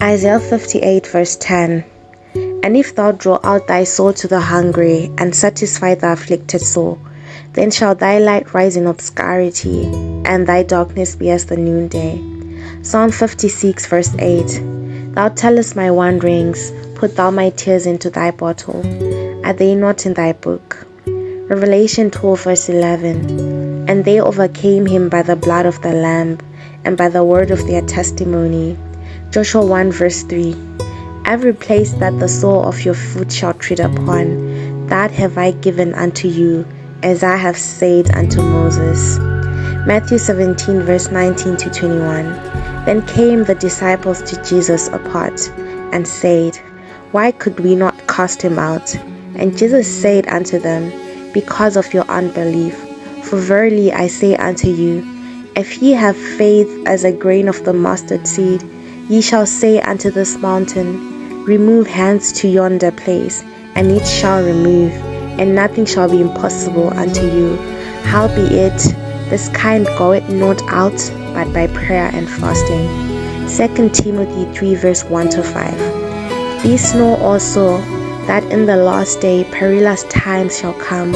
Isaiah 58 verse 10. And if thou draw out thy soul to the hungry, and satisfy the afflicted soul, then shall thy light rise in obscurity, and thy darkness be as the noonday. Psalm 56 verse 8. Thou tellest my wanderings, put thou my tears into thy bottle. Are they not in thy book? Revelation 12 verse 11. And they overcame him by the blood of the Lamb, and by the word of their testimony. Joshua 1 verse 3. Every place that the sole of your foot shall tread upon, that have I given unto you, as I have said unto Moses. Matthew 17 verse 19 to 21. Then came the disciples to Jesus apart, and said, Why could we not cast him out? And Jesus said unto them, Because of your unbelief. For verily I say unto you, if ye have faith as a grain of the mustard seed, ye shall say unto this mountain, Remove hence to yonder place, and it shall remove, and nothing shall be impossible unto you. Howbeit, this kind goeth not out, but by prayer and fasting. 2 Timothy 3 verse 1 to 5. These know also that in the last day perilous times shall come,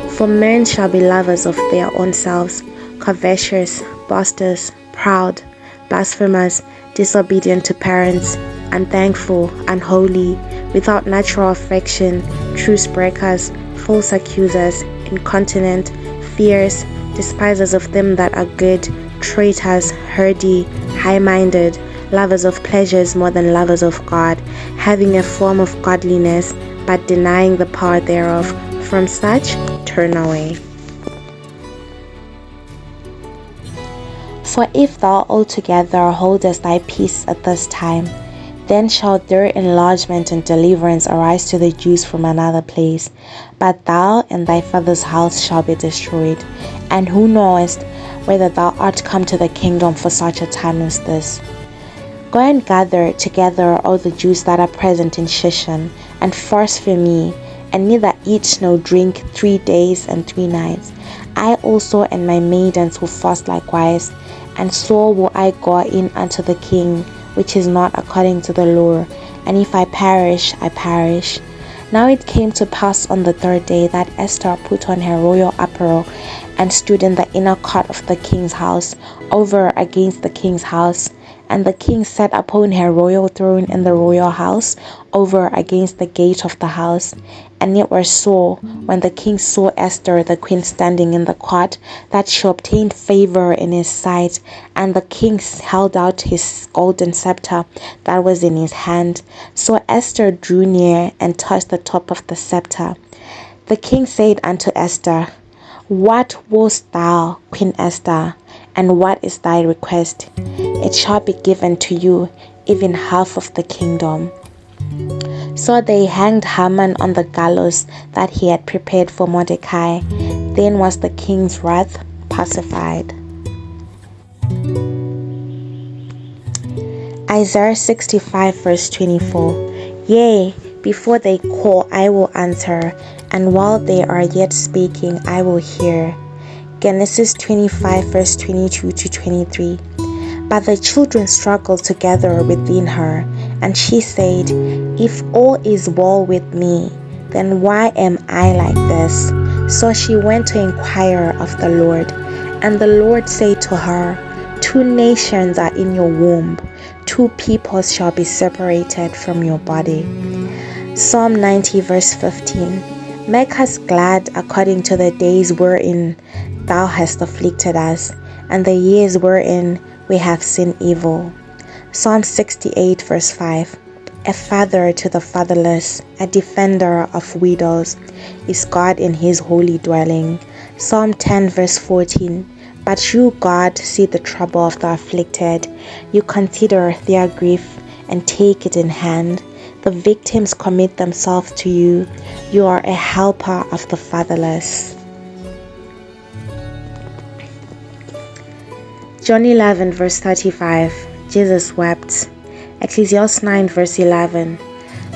for men shall be lovers of their own selves, covetous, boasters, proud, blasphemers, disobedient to parents, unthankful, unholy, without natural affection, truce breakers, false accusers, incontinent, fierce, despisers of them that are good, traitors, hardy, high-minded, lovers of pleasures more than lovers of God, having a form of godliness, but denying the power thereof. From such turn away. For if thou altogether holdest thy peace at this time, then shall there enlargement and deliverance arise to the Jews from another place. But thou and thy father's house shall be destroyed. And who knowest whether thou art come to the kingdom for such a time as this? Go and gather together all the Jews that are present in Shushan, and fast for me, and neither eat nor drink 3 days and 3 nights. I also and my maidens will fast likewise, and so will I go in unto the king, which is not according to the law, and if I perish, I perish. Now it came to pass on the 3rd day that Esther put on her royal apparel, and stood in the inner court of the king's house, over against the king's house. And the king sat upon her royal throne in the royal house, over against the gate of the house. And it was so, when the king saw Esther the queen standing in the court, that she obtained favor in his sight. And the king held out his golden scepter that was in his hand. So Esther drew near and touched the top of the scepter. The king said unto Esther, What wouldst thou, Queen Esther? And what is thy request? It shall be given to you, even half of the kingdom. So they hanged Haman on the gallows that he had prepared for Mordecai. Then was the king's wrath pacified. Isaiah 65 verse 24. Yea, before they call, I will answer, and while they are yet speaking, I will hear. Genesis 25 verse 22 to 23. But the children struggled together within her, and she said, If all is well with me, then why am I like this? So she went to inquire of the Lord. And the Lord said to her, 2 nations are in your womb, 2 peoples shall be separated from your body. Psalm 90 verse 15. Make us glad according to the days wherein thou hast afflicted us, and the years wherein we have seen evil. Psalm 68 verse 5. A father to the fatherless, a defender of widows, is God in his holy dwelling. Psalm 10 verse 14. But you, God, see the trouble of the afflicted. You consider their grief and take it in hand. The victims commit themselves to you. You are a helper of the fatherless. John 11 verse 35. Jesus wept. Ecclesiastes 9 verse 11.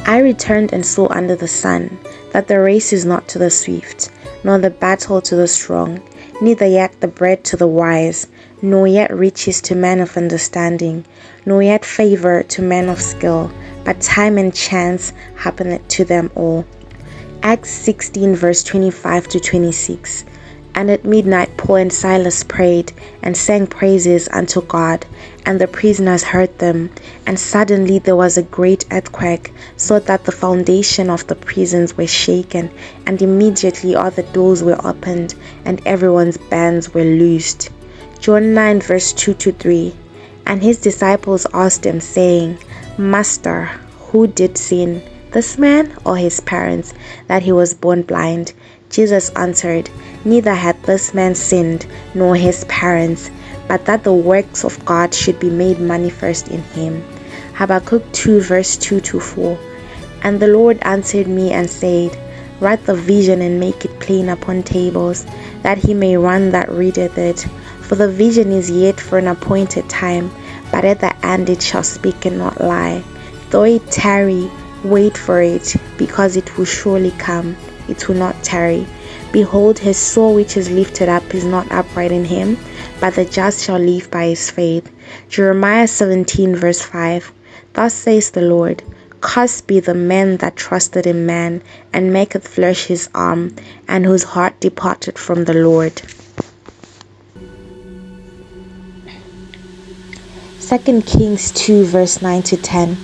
I returned and saw under the sun that the race is not to the swift, nor the battle to the strong, neither yet the bread to the wise, nor yet riches to men of understanding, nor yet favor to men of skill, but time and chance happeneth to them all. Acts 16 verse 25 to 26. And at midnight Paul and Silas prayed and sang praises unto God, and the prisoners heard them. And suddenly there was a great earthquake, so that the foundation of the prisons were shaken, and immediately all the doors were opened, and everyone's bands were loosed. John 9 verse 2 to 3. And his disciples asked him, saying, Master, who did sin, this man or his parents, that he was born blind? Jesus answered, Neither had this man sinned, nor his parents, but that the works of God should be made manifest in him. Habakkuk 2 verse 2 to 4. And the Lord answered me and said, Write the vision and make it plain upon tables, that he may run that readeth it. For the vision is yet for an appointed time, but at the end it shall speak and not lie. Though it tarry, wait for it, because it will surely come, it will not tarry. Behold, his soul which is lifted up is not upright in him, but the just shall live by his faith. Jeremiah 17 verse 5. Thus says the Lord, Cursed be the man that trusted in man, and maketh flesh his arm, and whose heart departed from the Lord. 2 Kings 2 verse 9 to 10.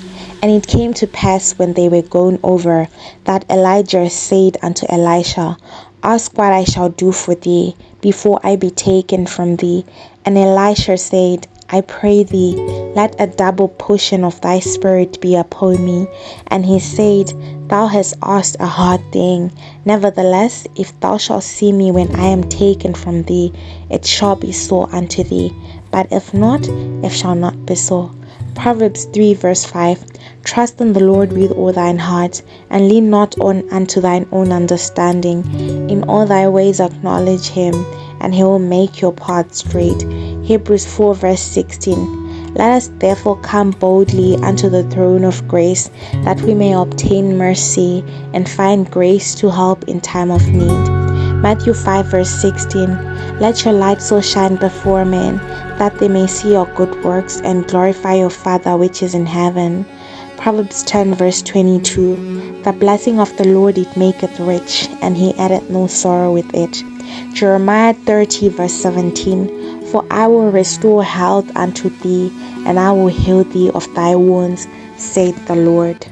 And it came to pass when they were gone over, that Elijah said unto Elisha, Ask what I shall do for thee, before I be taken from thee. And Elisha said, I pray thee, let a double portion of thy spirit be upon me. And he said, Thou hast asked a hard thing. Nevertheless, if thou shalt see me when I am taken from thee, it shall be so unto thee. But if not, it shall not be so. Proverbs 3 verse 5. Trust in the Lord with all thine heart, and lean not on unto thine own understanding. In all thy ways acknowledge him, and he will make your path straight. Hebrews 4 verse 16. Let us therefore come boldly unto the throne of grace, that we may obtain mercy, and find grace to help in time of need. Matthew 5 verse 16. Let your light so shine before men, that they may see your good works, and glorify your Father which is in heaven. Proverbs 10 verse 22. The blessing of the Lord it maketh rich, and he addeth no sorrow with it. Jeremiah 30 verse 17. For I will restore health unto thee, and I will heal thee of thy wounds, saith the Lord.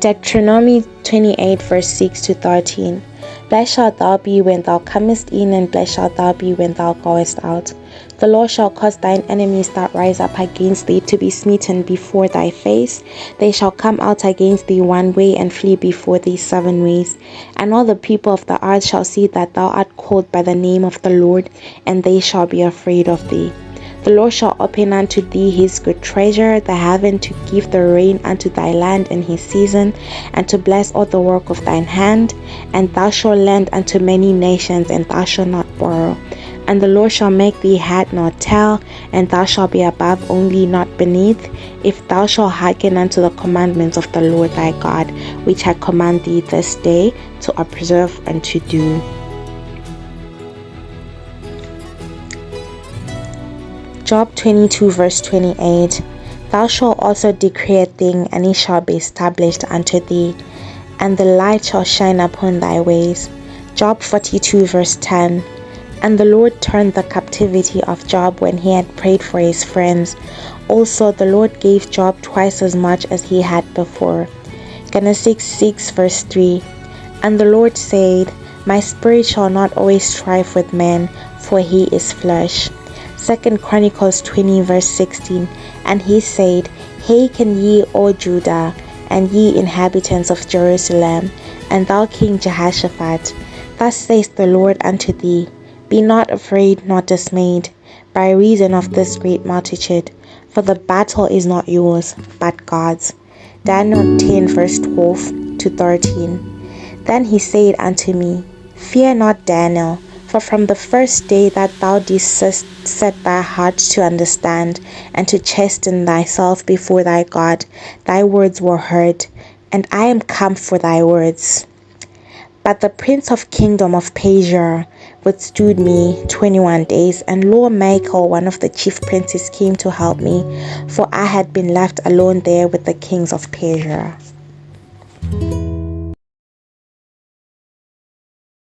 Deuteronomy 28 verse 6 to 13. Blessed shalt thou be when thou comest in, and blessed shalt thou be when thou goest out. The Lord shall cause thine enemies that rise up against thee to be smitten before thy face. They shall come out against thee one way, and flee before thee 7 ways. And all the people of the earth shall see that thou art called by the name of the Lord, and they shall be afraid of thee. The Lord shall open unto thee his good treasure, the heaven, to give the rain unto thy land in his season, and to bless all the work of thine hand. And thou shalt lend unto many nations, and thou shalt not borrow. And the Lord shall make thee head not tail, and thou shalt be above only, not beneath, if thou shalt hearken unto the commandments of the Lord thy God, which I command thee this day to observe and to do. Job 22 verse 28. Thou shalt also decree a thing, and it shall be established unto thee, and the light shall shine upon thy ways. Job 42 verse 10. And the Lord turned the captivity of Job when he had prayed for his friends. Also the Lord gave Job twice as much as he had before. Genesis 6 verse 3. And the Lord said, My spirit shall not always strive with man, for he is flesh. 2 Chronicles 20 verse 16. And he said, Hearken ye, O Judah, and ye inhabitants of Jerusalem, and thou King Jehoshaphat. Thus says the Lord unto thee, Be not afraid nor dismayed by reason of this great multitude, for the battle is not yours, but God's. Daniel 10 verse 12 to 13. Then he said unto me, Fear not, Daniel, for from the first day that thou didst set thy heart to understand, and to chasten thyself before thy God, thy words were heard, and I am come for thy words. But the prince of kingdom of Persia withstood me 21 days, and lo, Michael, one of the chief princes, came to help me, for I had been left alone there with the kings of Persia.